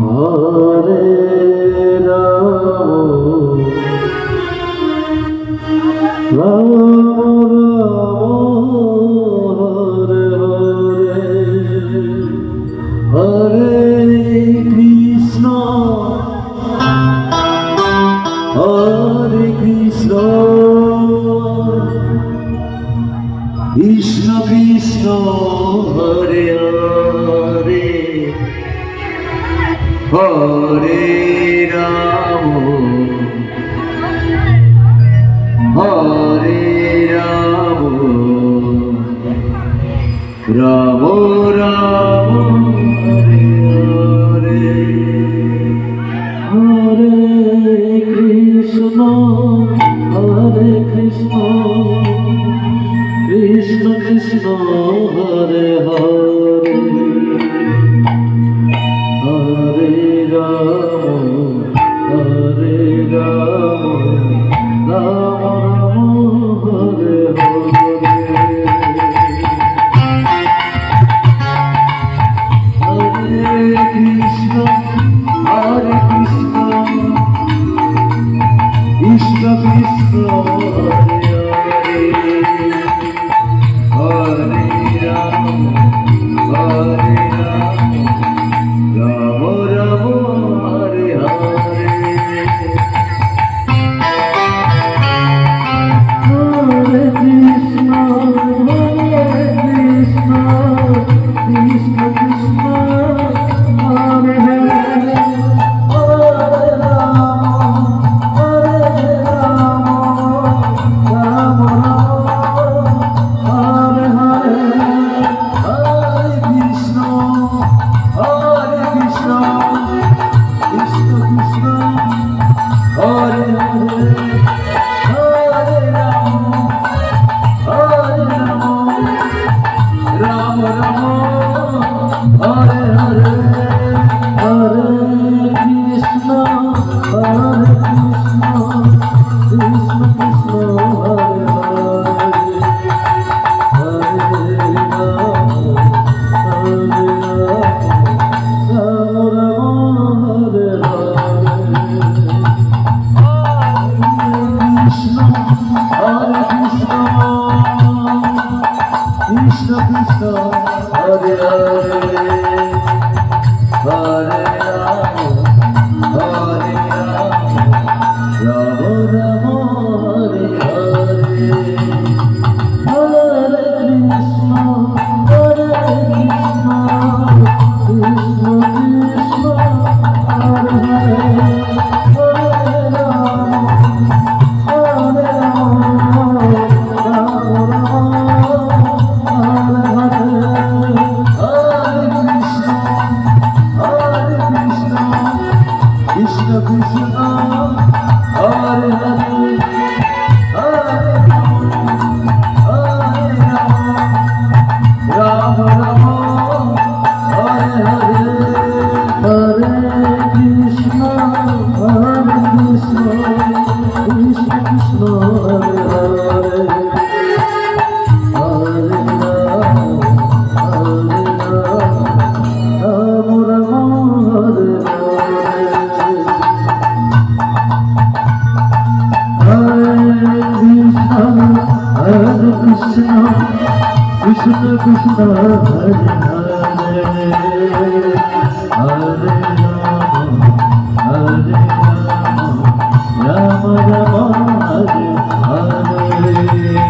Hare Ram Ram Ram Hare Hare Hare Krishna Krishna Krishna Hare Hare Hare Ram Hare Ram Ram Ram Hare Hare Hare Krishna Krishna Krishna Hare Hare Hare Ram Ram Ram Hare Hare Hare Krishna Krishna Krishna Hare Hare Hare Ram Ram Ram Hare Hare Hare Krishna Krishna Krishna Hare Hare Hare Ram Ram Hare Hare Hare Krishna Krishna Krishna Hare Hare Hare Ram Ram Hare Hare Hare Krishna Krishna Krishna Hare Hare Hare Ram Ram Hare Hare Krishna Krishna Krishna Hare Hare Hare Ram Ram Ram Hare Hare Hare Krishna Krishna Krishna Hare Hare Hare Krishna Krishna Hare Hare Hare Ram Ram Hare Hare Hare Krishna Krishna Krishna Hare Hare Hare Ram Ram Hare Krishna Krishna Krishna Hare Hare Hare Ram Ram Ram